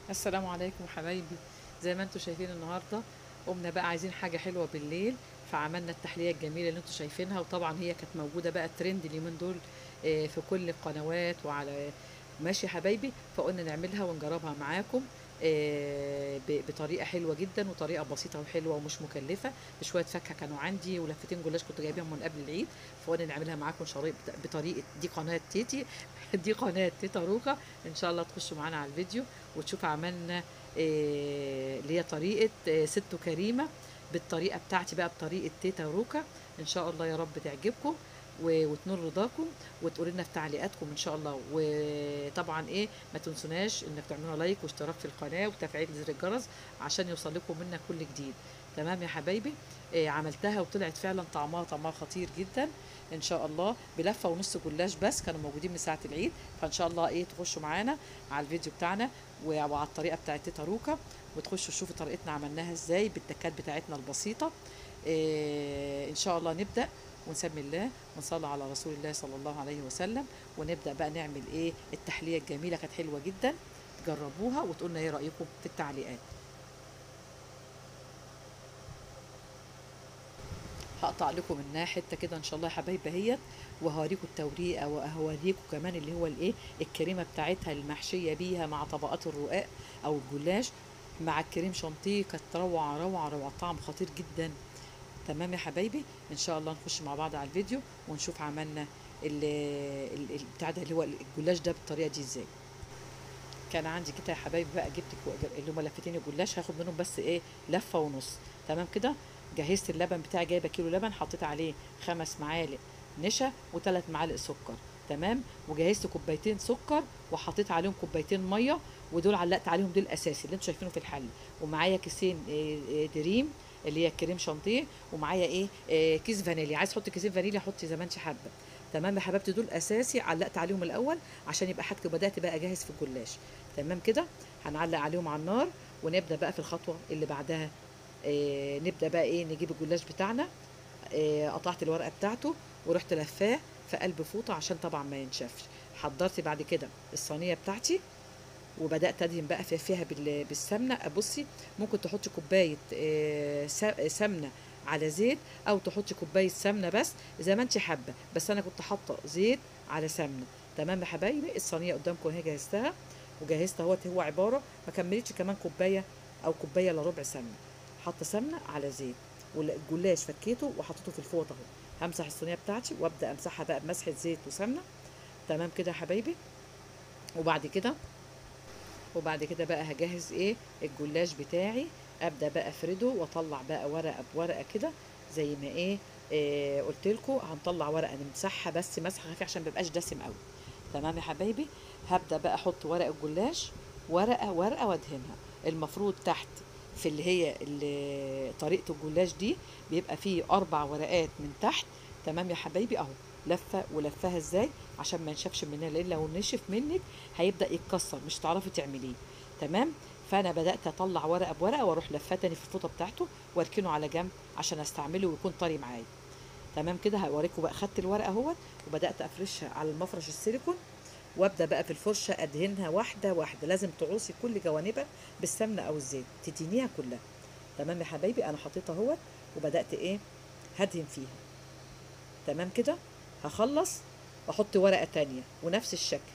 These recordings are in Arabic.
السلام عليكم حبايبي. زي ما انتم شايفين النهارده قمنا بقى عايزين حاجه حلوه بالليل، فعملنا التحليه الجميله اللي انتم شايفينها، وطبعا هي كانت موجوده بقى ترند اليومين دول في كل القنوات وعلى ماشي حبايبي. فقلنا نعملها ونجربها معاكم بطريقه حلوه جدا وطريقه بسيطه وحلوه ومش مكلفه، بشويه فاكهه كانوا عندي ولفتين جلاش كنت جايبهم من قبل العيد. فقلنا نعملها معاكم بطريقه دي قناه تيتي دي قناه تيتا روكا. ان شاء الله تخشوا معانا على الفيديو وتشوف عملنا اللي هي طريقة ست كريمة بالطريقة بتاعتي بقى بطريقة تيتا روكا. ان شاء الله يا رب تعجبكم وتنول رضاكم، وتقولوا لنا في تعليقاتكم ان شاء الله. وطبعا ما تنسوناش انك تعملوا لايك واشتراك في القناة وتفعيل زر الجرس عشان يوصل لكم منا كل جديد. تمام يا حبايبي. عملتها وطلعت فعلا طعمها خطير جدا. ان شاء الله بلفه ونص جلاش بس كانوا موجودين من ساعه العيد. فان شاء الله تخشوا معانا على الفيديو بتاعنا وعلى الطريقه بتاعت تيتا روكا، وتخشوا تشوفوا طريقتنا عملناها ازاي بالتكات بتاعتنا البسيطه. ان شاء الله نبدا ونسمي الله ونصلي على رسول الله صلى الله عليه وسلم، ونبدا بقى نعمل التحليه الجميله كانت حلوه جدا. تجربوها وتقولنا ايه رايكم في التعليقات. هقطع لكم منها حته كده ان شاء الله يا حبايبي اهيت، وهوريكم التوريقه وهوريكم كمان اللي هو الكريمه بتاعتها المحشيه بيها مع طبقات الرقاق او الجلاش مع الكريم شانتيه. كانت روعه روعه روعه، طعم خطير جدا. تمام يا حبايبي. ان شاء الله نخش مع بعض على الفيديو ونشوف عملنا بتاع ده اللي هو الجلاش ده بالطريقه دي ازاي. كان عندي كده يا حبايبي بقى جبت اللي هم لفتين الجلاش، هاخد منهم بس لفه ونص. تمام كده. جهزت اللبن بتاعي، جايبه كيلو لبن حطيت عليه 5 معالق نشا وثلاث معالق سكر. تمام. وجهزت كوبايتين سكر وحطيت عليهم كوبايتين ميه، ودول علقت عليهم دول الاساسي اللي انتوا شايفينه في الحل. ومعايا كيسين دريم اللي هي كريم شانتيه، ومعايا كيس فانيليا. عايز تحط كيسين فانيليا حطي زي ما انت حابه. تمام يا حبيبتي. دول اساسي علقت عليهم الاول عشان يبقى حاجتي، وبدات بقى اجهز في الجلاش. تمام كده. هنعلق عليهم على النار ونبدا بقى في الخطوه اللي بعدها. نبدا بقى نجيب الجلاش بتاعنا. قطعت الورقه بتاعته ورحت لفاه في قلب فوطه عشان طبعا ما ينشفش. حضرت بعد كده الصينيه بتاعتي وبدات ادهن بقى فيها بالسمنه. ابصي، ممكن تحطي كوبايه سمنه على زيت، او تحطي كوبايه سمنه بس زي ما انت حابه، بس انا كنت حاطه زيت على سمنه. تمام يا حبايبي. الصينيه قدامكم اهي جهزتها، وجهزت اهوت. هو عباره ما كملتش كمان كوبايه او كوبايه الا ربع سمنه. حاطه سمنه على زيت، والجلاش فكيته وحطيته في الفوط اهو. همسح الصينيه بتاعتي وابدا امسحها بقى بمسحه زيت وسمنه. تمام كده يا حبايبي. وبعد كده بقى هجهز الجلاش بتاعي. ابدا بقى افرده واطلع بقى ورقه بورقه كده زي ما قلت لكم. هنطلع ورقه نمسحها بس مسحه خفيفه عشان ميبقاش دسم قوي. تمام يا حبايبي. هبدا بقى احط ورق الجلاش ورقه ورقه وادهنها. المفروض تحت في طريقه الجلاش دي بيبقى فيه 4 ورقات من تحت. تمام يا حبايبي اهو. لفه ولفها ازاي عشان ما ينشفش مننا، لان لو نشف منك هيبدا يتكسر مش هتعرفي تعمليه. تمام. فانا بدات اطلع ورقه بورقه واروح لفاه تاني في الفوطه بتاعته واركنه على جنب عشان استعمله ويكون طري معايا. تمام كده. هوريكم بقى. خدت الورقه اهوت وبدات افرشها على المفرش السيليكون، وابدا بقى في الفرشه ادهنها واحده واحده. لازم تعوصي كل جوانبها بالسمنه او الزيت، تدهنيها كلها. تمام يا حبايبي. انا حطيتها اهوت وبدات هدهن فيها. تمام كده. هخلص احط ورقه تانية ونفس الشكل.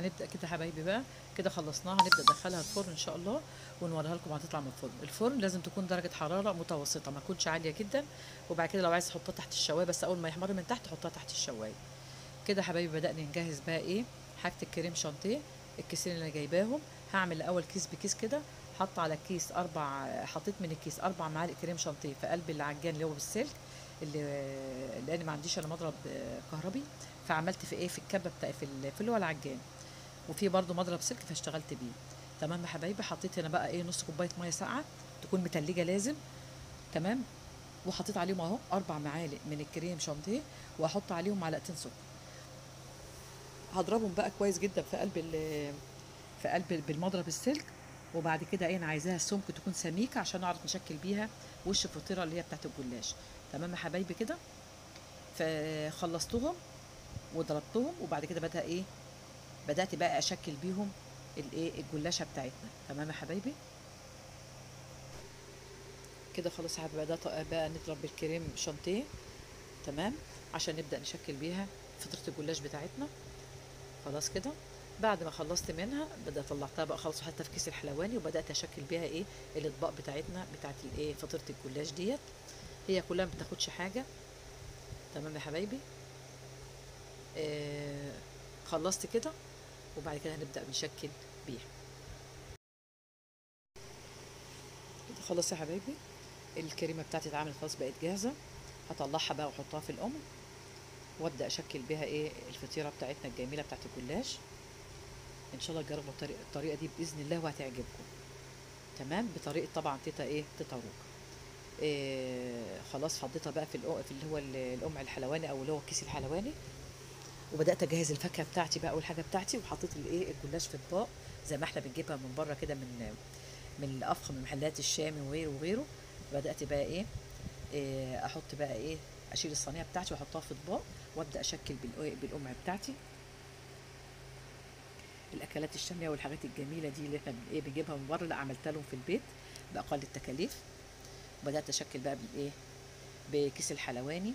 هنبدا كده يا حبايبي بقى، كده خلصناها. هنبدا ندخلها الفرن ان شاء الله ونوريها لكم هتطلع من الفرن. الفرن لازم تكون درجه حراره متوسطه، ما تكونش عاليه جدا. وبعد كده لو عايز تحطها تحت الشوايه، بس اول ما يحمر من تحت حطها تحت الشوايه. كده يا حبايبي بدأنا نجهز بقى ايه حاجة الكريم شانتيه. الكيسين اللي انا جايباهم هعمل الاول كيس بكيس كده. حط على الكيس حطيت من الكيس 4 معالق كريم شانتيه في قلب العجان اللي هو بالسلك، لان ما عنديش الا مضرب كهربي. فعملت في ايه في الكبه بتاعي في اللي هو العجان، وفي برضو مضرب سلك فاشتغلت بيه. تمام يا حبايبي. حطيت هنا بقى ايه نص كوبايه ميه ساقعه تكون متلجه لازم. تمام. وحطيت عليهم اهو 4 معالق من الكريم شانتيه، واحط عليهم معلقتين سكر. هضربهم بقى كويس جدا في قلب بالمضرب السلك. وبعد كده ايه انا عايزاها السمك تكون سميكه عشان نعرف نشكل بيها وش الفطيره اللي هي بتاعت الجلاش. تمام يا حبايبي كده. فخلصتهم وضربتهم، وبعد كده بدات بقى اشكل بيهم الجلاشه بتاعتنا. تمام يا حبايبي كده. خلاص يا حبايبي بدات بقى نضرب بالكريم شانتيه. تمام. عشان نبدا نشكل بيها فطيره الجلاش بتاعتنا. خلاص كده. بعد ما خلصت منها بدأت طلعتها بقى خلاص، وحطيتها في كيس الحلواني، وبدأت أشكل بيها الأطباق بتاعتنا بتاعت فطيرة الجلاش ديت. هي كلها ما بتاخدش حاجة. تمام يا حبايبي. آه خلصت كده، وبعد كده هنبدأ نشكل بيها. كده خلاص يا حبايبي. الكريمة بتاعتي اتعملت خلاص، بقت جاهزة. هطلعها بقى واحطها في الأم، وابدأ أشكل بيها الفطيرة بتاعتنا الجميلة بتاعت الجلاش. إن شاء الله تجربوا الطريقة دي بإذن الله وهتعجبكم. تمام. بطريقة طبعا تيتا روك. خلاص فضيتها بقى في اللي هو القمع الحلواني، او اللي هو الكيس الحلواني. وبدات اجهز الفاكهه بتاعتي بقى والحاجه بتاعتي، وحطيت الجلاش في اطباق زي ما احنا بنجيبها من بره كده، من افخم محلات الشام وغيره وغيره. بدات بقى احط بقى اشيل الصينيه بتاعتي واحطها في اطباق، وابدا اشكل بالقمع بتاعتي الاكلات الشاميه والحاجات الجميله دي اللي احنا بنجيبها من بره. لا، عملتها لهم في البيت باقل التكاليف. بدات اشكل بقى بكيس الحلواني،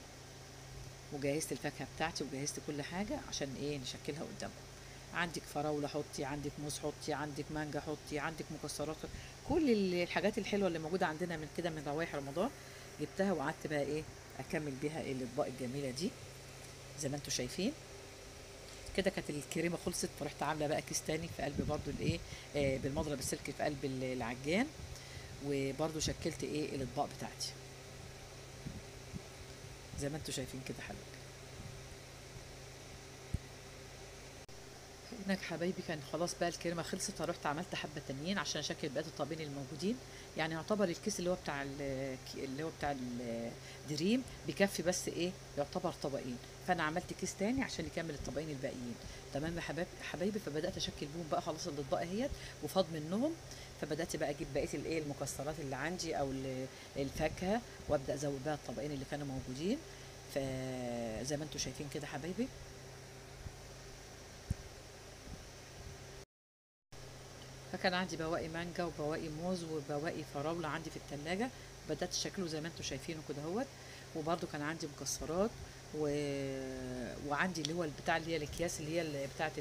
وجهزت الفاكهه بتاعتي وجهزت كل حاجه عشان نشكلها قدامكم. عندك فراوله حطي، عندك موز حطي، عندك مانجا حطي، عندك مكسرات. كل الحاجات الحلوه اللي موجوده عندنا من كده من روايح رمضان جبتها، وقعدت بقى اكمل بيها الاطباق الجميله دي زي ما انتم شايفين كده. كانت الكريمه خلصت، فرحت عامله بقى كيس تاني في قلب برضو بالمضرب السلك في قلب العجان. وبرضو شكلت الاطباق بتاعتي زي ما انتم شايفين كده حلوه. هناك حبايبي كان خلاص بقى الكريمه خلصت، فرحت عملت حبه تانيين عشان اشكل بقيه الطابين الموجودين. يعني يعتبر الكيس اللي هو بتاع الدريم بيكفي، بس يعتبر طبقين. فانا عملت كيس تاني عشان يكمل الطبقين الباقيين. تمام يا حبايبي. فبدات اشكل بيهم بقى خلاص الاطباق اهيت وفاض منهم. فبدات بقى اجيب بقيه المكسرات اللي عندي او الفاكهه، وابدا ازود بقى الطبقين اللي كانوا موجودين. فزي ما انتم شايفين كده حبايبي. فكان عندي بواقي مانجا وبواقي موز وبواقي فراولة عندي في التلاجة. بدأت شكله زي ما انتم شايفينه كده اهوت. وبرده كان عندي مكسرات و... وعندي اللي هو البتاع اللي هي الاكياس اللي هي بتاعه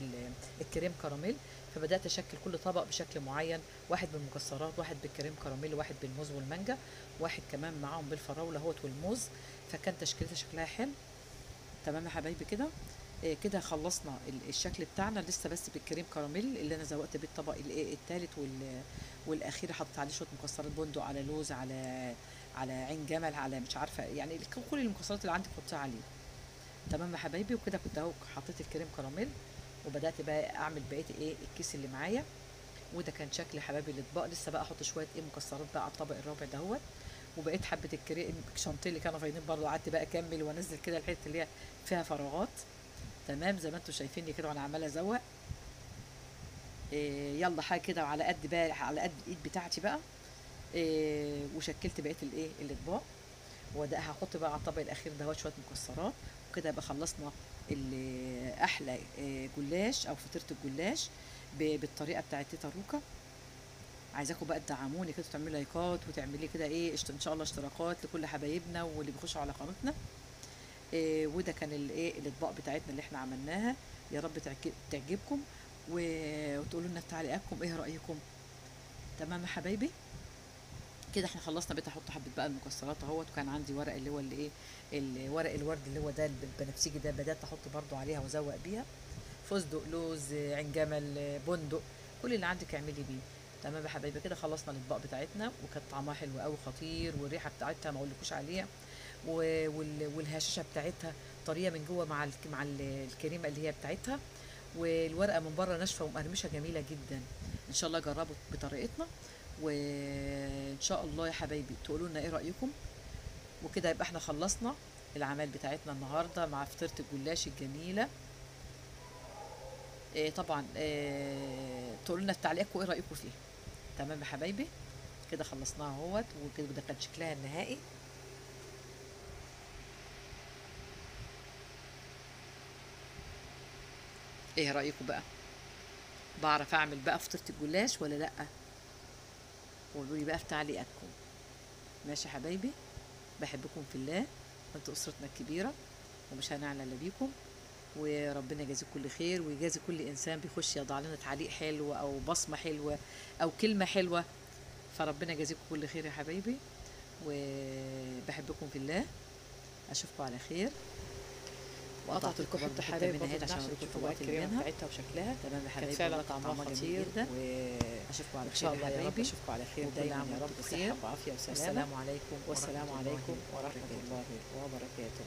الكريم كراميل. فبدأت اشكل كل طبق بشكل معين، واحد بالمكسرات، واحد بالكريم كراميل، واحد بالموز والمانجا، واحد كمان معاهم بالفراولة اهوت والموز. فكان تشكيلتها شكلها حلو. تمام يا حبايبي كده. كده خلصنا الشكل بتاعنا. لسه بس بالكريم كراميل اللي انا زوقت بيه الطبق التالت والاخير. حطيت عليه شويه مكسرات بندق، على لوز، على عين جمل، على مش عارفه يعني كل المكسرات اللي عندك حطيها عليه. تمام يا حبايبي. وكده كنت اهو حطيت الكريم كراميل، وبدات بقى اعمل بقيه الكيس اللي معايا. وده كان شكل حبايبي الاطباق. لسه بقى احط شويه مكسرات بقى على الطبق الرابع دهوت. وبقيت حبه الكريم شانتيه اللي كانوا فايضين برضه، قعدت بقى اكمل وانزل كده الحته اللي هي فيها فراغات. تمام زي ما انتم شايفيني كده وانا عماله ازوق. يلا حاجه كده، وعلى قد بقى على قد الايد بتاعتي بقى. وشكلت بقيه الاطباق. وده هحط بقى على الطبق الاخير ده شويه مكسرات. وكده يبقى خلصنا احلى جلاش او فطيره الجلاش بالطريقه بتاعت تيتا روكا. عايزاكم بقى تدعموني كده، تعملوا لايكات وتعملي كده ان شاء الله اشتراكات لكل حبايبنا واللي بيخشوا على قناتنا. وده كان الاطباق بتاعتنا اللي احنا عملناها. يا رب تعجبكم. وتقولوا لنا في تعليقاتكم ايه رايكم. تمام يا حبايبي، كده احنا خلصنا. بقيت احط حبه بقى المكسرات اهوت، وكان عندي ورق اللي هو اللي ايه، الورق الورد اللي هو ده البنفسجي ده، بدات احط برضو عليها وازوق بيها. فستق، لوز، عين جمل، بندق، كل اللي عندك اعملي بيه. تمام يا حبايبي، كده خلصنا الاطباق بتاعتنا، وكانت طعمها حلو قوي خطير، والريحه بتاعتها ما اقولكوش عليها، والهشاشه بتاعتها طريه من جوه مع الكريمه اللي هي بتاعتها، والورقه من بره ناشفه ومقرمشه جميله جدا. ان شاء الله جربوا بطريقتنا، وان شاء الله يا حبايبي تقولوا لنا ايه رايكم. وكده يبقى احنا خلصنا العمل بتاعتنا النهارده مع فطيره الجلاش الجميله. إيه طبعا، تقولوا لنا في تعليقكم ايه رايكم فيها. تمام يا حبايبي، كده خلصناها اهوت، وكده ده كان شكلها النهائي. ايه رايكم بقى؟ بعرف اعمل بقى فطيره الجلاش ولا لا؟ قولوا لي بقى في تعليقاتكم. ماشي يا حبايبي، بحبكم في الله، انتوا اسرتنا الكبيره، ومش هنعلى الا بيكم. وربنا يجازيك كل خير، ويجازي كل انسان بيخش يضع لنا تعليق حلو او بصمه حلوه او كلمه حلوه. فربنا يجازيكم كل خير يا حبايبي، وبحبكم في الله. اشوفكم على خير. وقطعت لكم برضه حته حته حبايب منها برضه هنا عشان عشان اوريكم تشوفوا بقى الطبقات اللي الكريمه منها. بتاعتها وشكلها. تمام يا كانت حبايبي، فعلا والله طعمها طعمها خطير جميل جدا. اشوفكم على وان خير شاء يا الله يا رب حبايبي، اشوفكم على خير وكل دايما عام يا رب وانتم بخير، بصحه وعافيه وسلامه. والسلام عليكم والسلام ورحمه عليكم الله ورحمه وبركاته. الله وبركاته.